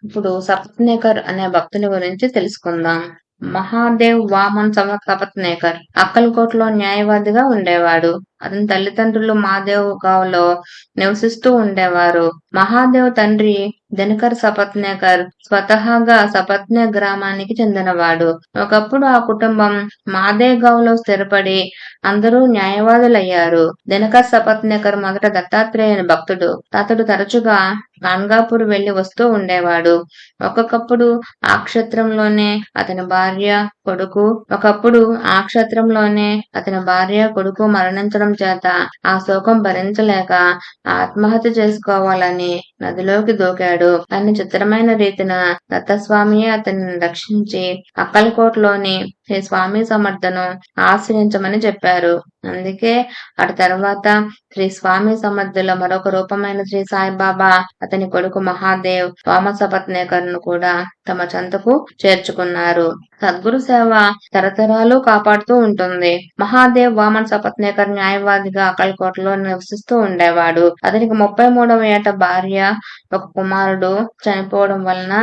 ఇప్పుడు సపత్నేకర్ అనే భక్తుని గురించి తెలుసుకుందాం. మహాదేవ్ వామన్ సపత్నేకర్ అక్కల్కోట్లో న్యాయవాదిగా ఉండేవాడు. అతని తల్లిదండ్రులు మాదేవ్ గావ్లో నివసిస్తూ ఉండేవారు. మహాదేవ్ తండ్రి దినకర్ సపత్నేకర్ స్వతహాగా సపత్నే గ్రామానికి చెందినవాడు. ఒకప్పుడు ఆ కుటుంబం మాదేవ్ గావ్లో స్థిరపడి అందరూ న్యాయవాదులయ్యారు. దినకర్ సపత్నేకర్ మొదట దత్తాత్రేయుని భక్తుడు. అతడు తరచుగా గాన్గాపూర్ వెళ్లి వస్తూ ఉండేవాడు. ఒకప్పుడు ఆ క్షేత్రంలోనే అతని భార్య, కొడుకు మరణించడం చేత ఆ శోకం భరించలేక ఆత్మహత్య చేసుకోవాలని నదిలోకి దూకాడు. అన్ని చిత్రమైన రీతిన దత్తస్వామియే అతనిని రక్షించి అక్కల్కోట్లోని శ్రీ స్వామి సమర్థను ఆశ్రయించమని చెప్పారు. అందుకే అటు తర్వాత శ్రీ స్వామి సమర్థుల మరొక రూపమైన శ్రీ సాయిబాబా అతని కొడుకు మహాదేవ్ వామసపత్నేకర్ ను కూడా తమ చెంతకు చేర్చుకున్నారు. సద్గురు సేవ తరతరాలు కాపాడుతూ ఉంటుంది. మహాదేవ్ వామన్ సపత్నేకర్ న్యాయవాదిగా అక్కల్కోటలో నివసిస్తూ ఉండేవాడు. అతనికి 33వ ఏట భార్య, ఒక కుమారుడు చనిపోవడం వలన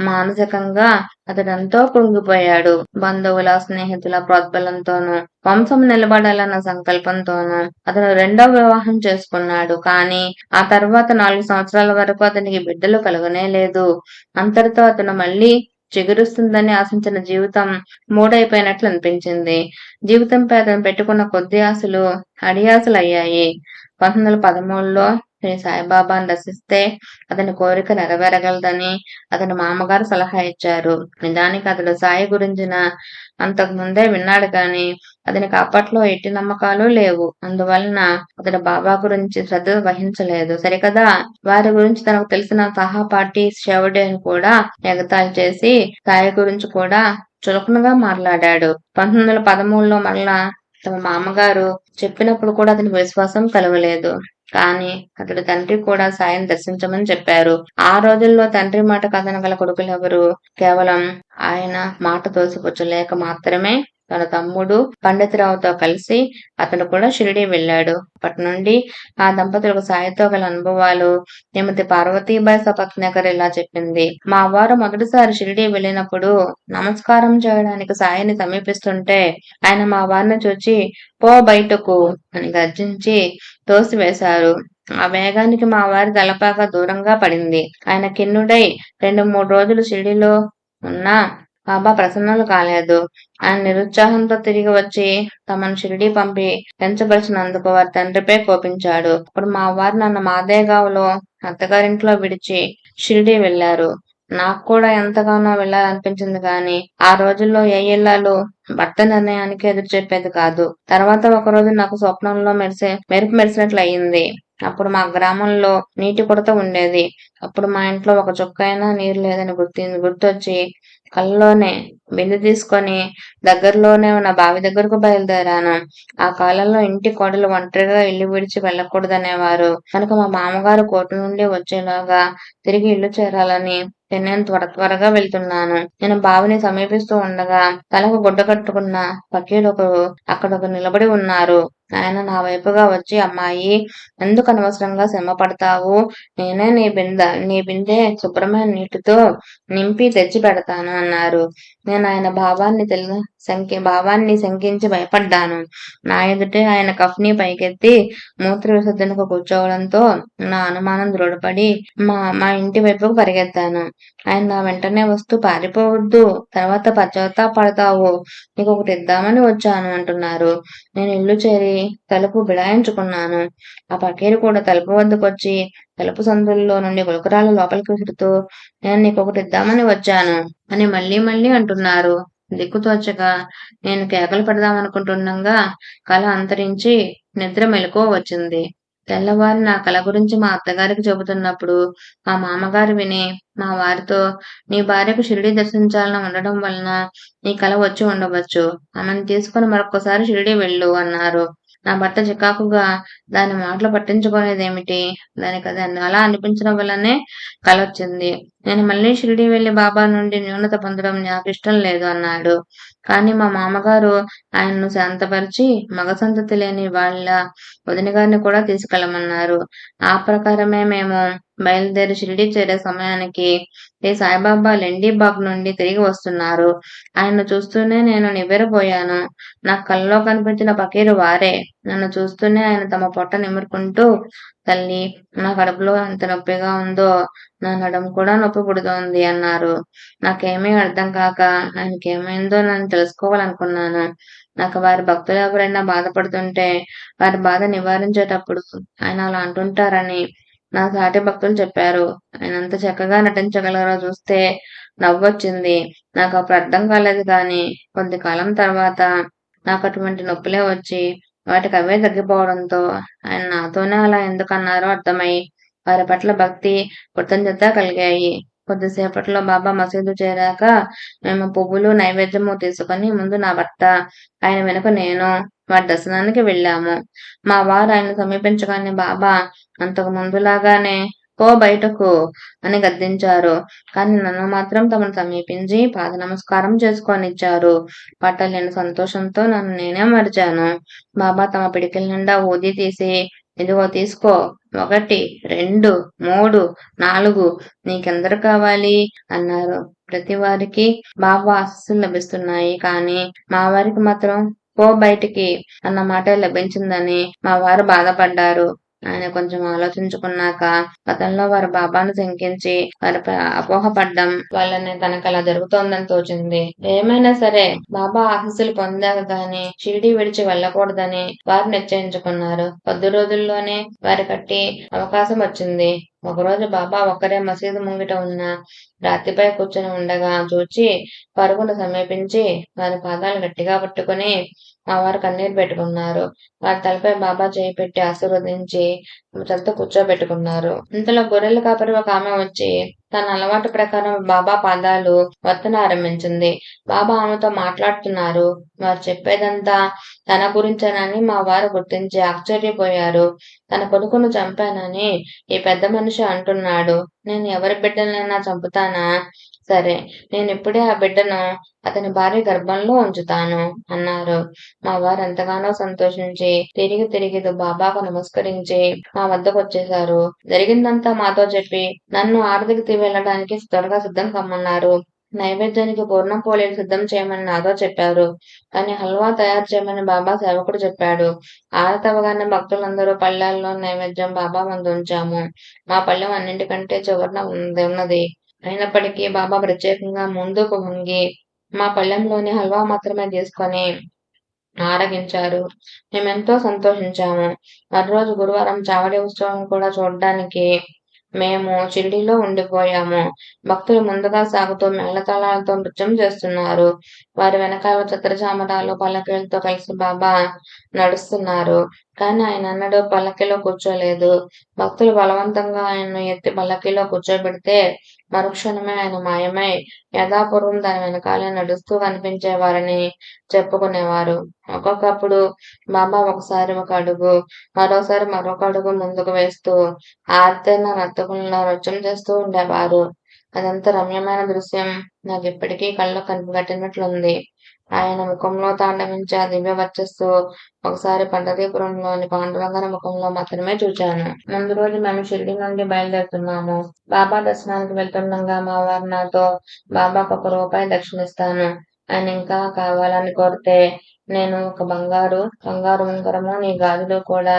మానసికంగా అతడెంతో కృంగిపోయాడు. బంధువుల, స్నేహితుల ప్రోద్బలంతోనూ వంశం నిలబడాలన్న సంకల్పంతోనూ అతను రెండవ వివాహం చేసుకున్నాడు. కానీ ఆ తర్వాత 4 సంవత్సరాల వరకు అతనికి బిడ్డలు కలుగనే లేదు. అంతటితో అతను మళ్లీ చిగురుస్తుందని ఆశించిన జీవితం మూడైపోయినట్లు అనిపించింది. జీవితంపై అతను పెట్టుకున్న కొద్ది ఆశలు అడియాసలయ్యాయి. 1913లో శ్రీ సాయిబాబాను దర్శిస్తే అతని కోరిక నెరవేరగలదని అతని మామగారు సలహా ఇచ్చారు. నిజానికి అతడు సాయి గురించిన అంతకు ముందే విన్నాడు కానీ అతనికి అప్పట్లో ఎట్టి నమ్మకాలు లేవు. అందువలన అతడు బాబా గురించి శ్రద్ధ వహించలేదు. సరికదా వారి గురించి తనకు తెలిసిన సహపాఠి శివుడేని కూడా ఎగతాళి చేసి సాయి గురించి కూడా చులకనగా మాట్లాడాడు. 1913లో మరలా తమ మామగారు చెప్పినప్పుడు కూడా అతనికి విశ్వాసం కలగలేదు. కానీ అతడి తండ్రి కూడా సాయిని దర్శించమని చెప్పారు. ఆ రోజుల్లో తండ్రి మాట కాదనగల కొడుకులెవరు? కేవలం ఆయన మాట తోసిపుచ్చలేక మాత్రమే తన తమ్ముడు పండితరావుతో కలిసి అతడు కూడా షిరిడీ వెళ్ళాడు. అప్పటి నుండి ఆ దంపతులకు సాయితో గల అనుభవాలు శ్రీమతి పార్వతీబాయి సపత్నేకర్ ఇలా చెప్పింది. మా వారు మొదటిసారి షిరిడీ వెళ్ళినప్పుడు నమస్కారం చేయడానికి సాయిని సమీపిస్తుంటే ఆయన మా వారిని చూచి పో బయటకు అని గర్జించి తోసివేశారు. ఆ వేగానికి మా వారి తలపాక దూరంగా పడింది. ఆయన ఖిన్నుడై 2-3 రోజులు షిరిడీలో ఉన్నా బాబా ప్రసన్నులు కాలేదు. ఆయన నిరుత్సాహంతో తిరిగి వచ్చి తమను షిరిడీ పంపి పెంచబరిచినందుకు వారి తండ్రిపై కోపించాడు. అప్పుడు మా వారు నన్ను మాదేగావ్లో అత్తగారింట్లో విడిచి షిరిడీ వెళ్లారు. నాకు కూడా ఎంతగానో వెళ్ళాలనిపించింది కానీ ఆ రోజుల్లో ఏ ఇల్లాలు భర్త నిర్ణయానికి ఎదురు చెప్పేది కాదు. తర్వాత ఒకరోజు నాకు స్వప్నంలో మెరుపు మెరిసినట్లు అయింది. అప్పుడు మా గ్రామంలో నీటి కొరత ఉండేది. అప్పుడు మా ఇంట్లో ఒక చుక్కైనా నీరు లేదని గుర్తొచ్చి కళ్ళలోనే బిందె తీసుకొని దగ్గరలోనే ఉన్న బావి దగ్గరకు బయలుదేరాను. ఆ కాలంలో ఇంటి కోడలు ఒంటరిగా ఇల్లు విడిచి వెళ్ళకూడదనేవారు కనుక మా మామగారు కోర్టు నుండి వచ్చేలాగా తిరిగి ఇల్లు చేరాలని నేను త్వరగా వెళ్తున్నాను. నేను బావిని సమీపిస్తూ ఉండగా తలకు గుడ్డ కట్టుకున్న ఫకీరొకరు అక్కడొక నిలబడి ఉన్నారు. ఆయన నా వైపుగా వచ్చి, అమ్మాయి, ఎందుకు అనవసరంగా శ్రమ పడతావు? నేనే నీ బిందె శుభ్రమైన నీటితో నింపి తెచ్చి పెడతాను అన్నారు. నేను ఆయన భావాన్ని శంకించి భయపడ్డాను. నా ఎదుటే ఆయన కఫ్ని పైకెత్తి మూత్ర విసర్జనకు కూర్చోవడంతో నా అనుమానం దృఢపడి మా ఇంటి వైపుకు పరిగెత్తాను. ఆయన నా వెంటనే వస్తూ, పారిపోవద్దు, తర్వాత పశ్చాత్తాపడతావు, నీకు ఒకటి ఇద్దామని వచ్చాను అంటున్నారు. నేను ఇల్లు చేరి తలుపు బిడాయించుకున్నాను. ఆ ఫకీరు కూడా తలుపు వద్దకొచ్చి తలుపు సందుల్లో నుండి గులకరాలు లోపలికి విసురుతూ, నేను నీకొకటి ఇద్దామని వచ్చాను అని మళ్ళీ మళ్ళీ అంటున్నారు. దిక్కుతోచక నేను కేకలు పెడదామనుకుంటుండగా కల అంతరించి నిద్ర మెలకువ వచ్చింది. తెల్లవారి నా కల గురించి మా అత్తగారికి చెబుతున్నప్పుడు మా మామగారు విని మా వారితో, నీ భార్యకు షిరిడీ దర్శించాలని ఉండడం వలన నీ కల వచ్చి ఉండవచ్చు, ఆమెను తీసుకుని మరొక్కసారి షిరిడీ వెళ్ళు అన్నారు. నా భర్త చికాకుగా, దాని మాటలు పట్టించుకునేదేమిటి, దానికి అది అలా అనిపించడం వల్లనే కలొచ్చింది, నేను మళ్ళీ షిరిడీ వెళ్లి బాబా నుండి న్యూనత పొందడం నాకిష్టం లేదు అన్నాడు. కానీ మా మామగారు ఆయన్ను శాంతపరిచి మగ సంతతి లేని వాళ్ళ వదిన గారిని కూడా తీసుకెళ్ళమన్నారు. ఆ ప్రకారమే మేము బయలుదేరి షిరిడీ చేరే సమయానికి ఈ సాయిబాబా లెండీబాగ్ నుండి తిరిగి వస్తున్నారు. ఆయన్ను చూస్తూనే నేను నివ్వెరపోయాను. నా కల్లో కనిపించిన ఫకీరు వారే. నన్ను చూస్తూనే ఆయన తమ పొట్ట నిమురుకుంటూ, తల్లి, నా కడుపులో ఎంత నొప్పిగా ఉందో, నా నడుము కూడా నొప్పి పుడుతోంది అన్నారు. నాకేమీ అర్థం కాక ఆయనకేమైందో నేను తెలుసుకోవాలనుకున్నాను. నాకు వారి భక్తులు ఎవరైనా బాధపడుతుంటే వారి బాధ నివారించేటప్పుడు ఆయన అలా అంటుంటారని నా సాటి భక్తులు చెప్పారు. ఆయన ఎంత చక్కగా నటించగలరో చూస్తే నవ్వొచ్చింది. నాకు అప్పుడు అర్థం కాలేదు కానీ కొద్ది కాలం తర్వాత నాకు అటువంటి నొప్పులే వచ్చి వాటికి అవే తగ్గిపోవడంతో ఆయన నాతోనే అలా ఎందుకన్నారో అర్థమై వారి పట్ల భక్తి, కృతజ్ఞత కలిగాయి. కొద్దిసేపట్లో బాబా మసీదు చేరాక మేము పువ్వులు, నైవేద్యము తీసుకుని ముందు నా భర్త, ఆయన వెనుక నేను వారి దర్శనానికి వెళ్ళాము. మా వారు ఆయన సమీపించగానే బాబా అంతకు ముందులాగానే "పో బయటకు" అని గద్దించారు. కానీ నన్ను మాత్రం తమను సమీపించి పాద నమస్కారం చేసుకొనిచ్చారు. పట్టలేని సంతోషంతో నన్ను నేనే మరిచాను. బాబా తమ పిడికిలి నిండా ఊది తీసి, "ఇదిగో తీసుకో. 1, 2, 3, 4 నీకెందరు కావాలి" అన్నారు. ప్రతి వారికి బాబా ఆశీస్సులు లభిస్తున్నాయి. కానీ మా వారికి మాత్రం "పో బయటికి" అన్న మాటే లభించిందని మా వారు బాధపడ్డారు. ఆయన కొంచెం ఆలోచించుకున్నాక గతంలో వారు బాబాను శంకించి వారిపై అపోహపడ్డం వల్లనే తనకలా జరుగుతోందని తోచింది. ఏమైనా సరే బాబా ఆశీస్సులు పొందాక గాని షిరిడీ విడిచి వెళ్ళకూడదని వారు నిశ్చయించుకున్నారు. కొద్ది రోజుల్లోనే వారికట్టి అవకాశం వచ్చింది. ఒకరోజు బాబా ఒక్కరే మసీదు ముంగిట ఉన్న రాతిపై కూర్చుని ఉండగా చూచి పరుగును సమీపించి వారి పాదాలు గట్టిగా పట్టుకుని మా వారు కన్నీరు పెట్టుకున్నారు. వారి తలపై బాబా చేయి పెట్టి ఆశీర్వదించి చెంత కూర్చోబెట్టుకున్నారు. ఇంతలో గొర్రెల కాపరి ఒక ఆమె వచ్చి తన అలవాటు ప్రకారం బాబా పాదాలు వర్తన ఆరంభించింది. బాబా ఆమెతో మాట్లాడుతున్నారు. వారు చెప్పేదంతా తన గురించేనని మా వారు గుర్తించి ఆశ్చర్యపోయారు. తన కొడుకును చంపానని ఈ పెద్ద మనిషి అంటున్నాడు. నేను ఎవరి బిడ్డనైనా చంపుతానా? సరే, నేనిప్పుడే ఆ బిడ్డను అతని భార్య గర్భంలో ఉంచుతాను అన్నారు. మా వారు ఎంతగానో సంతోషించి తిరిగి బాబాకు నమస్కరించి మా వద్దకు వచ్చేశారు. జరిగిందంతా మాతో చెప్పి నన్ను ఆరతికి వెళ్ళడానికి త్వరగా సిద్ధం కమ్మన్నారు. నైవేద్యానికి పూర్ణం పోలేలు సిద్ధం చేయమని నాతో చెప్పారు. కానీ హల్వా తయారు చేయమని బాబా సేవకుడు చెప్పాడు. ఆరతి అవగానే భక్తులందరూ పళ్ళెల్లో నైవేద్యం బాబా ముందు ఉంచాము. మా పళ్ళెం అన్నింటికంటే చివరన ఉన్నది. అయినప్పటికీ బాబా ప్రత్యేకంగా ముందుకు వంగి మా పళ్ళెంలోని హల్వా మాత్రమే తీసుకొని ఆరగించారు. మేమెంతో సంతోషించాము. మరోరోజు గురువారం చావడి ఉత్సవం కూడా చూడడానికి మేము షిరిడీలో ఉండిపోయాము. భక్తులు ముందుగా సాగుతూ మేళతాళాలతో నృత్యం చేస్తున్నారు. వారి వెనకాల చిత్రచామరాలు, పల్లకీలతో కలిసి బాబా నడుస్తున్నారు. కానీ ఆయన అన్నడు పల్లకీలో కూర్చోలేదు. భక్తులు బలవంతంగా ఆయన్ను ఎత్తి పల్లకీలో కూర్చోబెడితే మరుక్షణమే ఆయన మాయమై యథాపూర్వం దాని వెనకాలే నడుస్తూ కనిపించేవారని చెప్పుకునేవారు. ఒక్కొక్కప్పుడు బాబా ఒకసారి ఒక అడుగు, మరోసారి మరొక అడుగు ముందుకు వేస్తూ ఆర్తైన నర్తకుల్లా నృత్యం చేస్తూ ఉండేవారు. అదంత రమ్యమైన దృశ్యం నాకిప్పటికీ కళ్ళకు కట్టినట్లుంది. ఆయన ముఖంలో తాండవించే ఆ దివ్య వర్చస్సు ఒకసారి పండరీపురంలోని పాండురంగన ముఖంలో మాత్రమే చూచాను. ముందు రోజు మేము షిరిడి నుండి బయలుదేరుతున్నాము. బాబా దర్శనానికి వెళ్తుండగా మా వారు నాతో బాబాకు ₹1 దక్షిణిస్తాను. ఆయన ఇంకా కావాలని కోరితే నేను ఒక బంగారు ఉంగరము, నీ గాజులు కూడా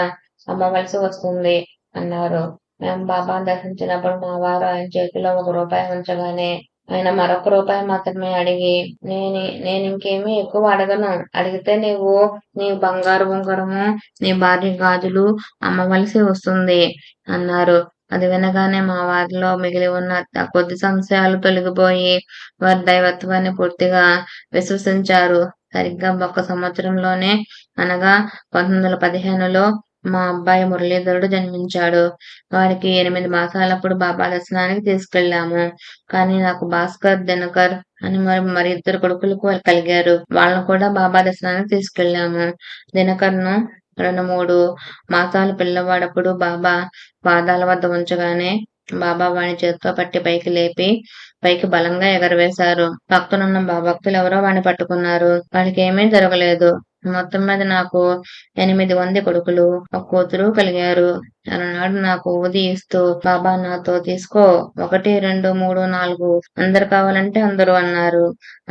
అమ్మవలసి వస్తుంది అన్నారు. మేము బాబాను దర్శించినప్పుడు మా వారు ఆయన చేతిలో ₹1 ఉంచగానే ఆయన మరొక ₹1 మాత్రమే అడిగి, నేనింకేమీ ఎక్కువ అడగను. అడిగితే నీవు నీ బంగారు ఉంగరము, నీ భార్య గాజులు అమ్మవలసి వస్తుంది అన్నారు. అది వినగానే మా వారిలో మిగిలి ఉన్న ఆ కొద్ది సంశయాలు తొలగిపోయి వారి దైవత్వాన్ని పూర్తిగా విశ్వసించారు. సరిగ్గా 1 సంవత్సరంలోనే, అనగా 1915లో మా అబ్బాయి మురళీధరుడు జన్మించాడు. వాడికి 8 మాసాలప్పుడు బాబా దర్శనానికి తీసుకెళ్ళాము. కానీ నాకు భాస్కర్, దినకర్ అని మరి 2 కొడుకులు కలిగారు. వాళ్ళను కూడా బాబా దర్శనానికి తీసుకెళ్ళాము. దినకర్ను 2, 3 మాసాల పిల్లవాడప్పుడు బాబా పాదాల వద్ద ఉంచగానే బాబా వాణ్ణి చేత్తో పట్టి పైకి లేపి పైకి బలంగా ఎగరవేశారు. భక్తులెవరో వాణ్ణి పట్టుకున్నారు. వాడికేమీ జరగలేదు. మొత్తం మీద నాకు 8 కొడుకులు, ఒక కూతురు కలిగారు. అలనాడు నాకు ఊది ఇస్తూ బాబా నాతో తీసుకో 1, 2, 3, 4 అందరు కావాలంటే అందరూ అన్నారు.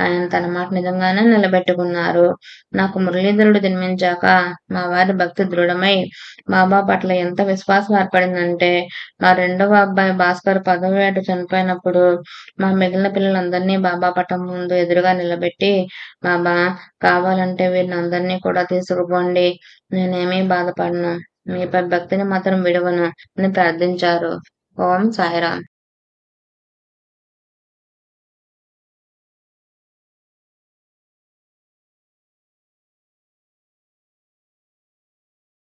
ఆయన తన మాట నిజంగానే నిలబెట్టుకున్నారు. నాకు మురళీధరుడు జన్మించాక మా వారి భక్తి దృఢమై బాబా పట్ల ఎంత విశ్వాసం ఏర్పడిందంటే మా రెండవ అబ్బాయి భాస్కర్ 10వ ఏట చనిపోయినప్పుడు మా మిగిలిన పిల్లలందరినీ బాబా పటం ముందు ఎదురుగా నిలబెట్టి బాబా కావాలంటే వీరినందరినీ కూడా తీసుకుపోండి. నేనేమీ బాధపడను. మీపై భక్తిని మాత్రం విడువను అని ప్రార్థించారు. ఓం సాయిరాం.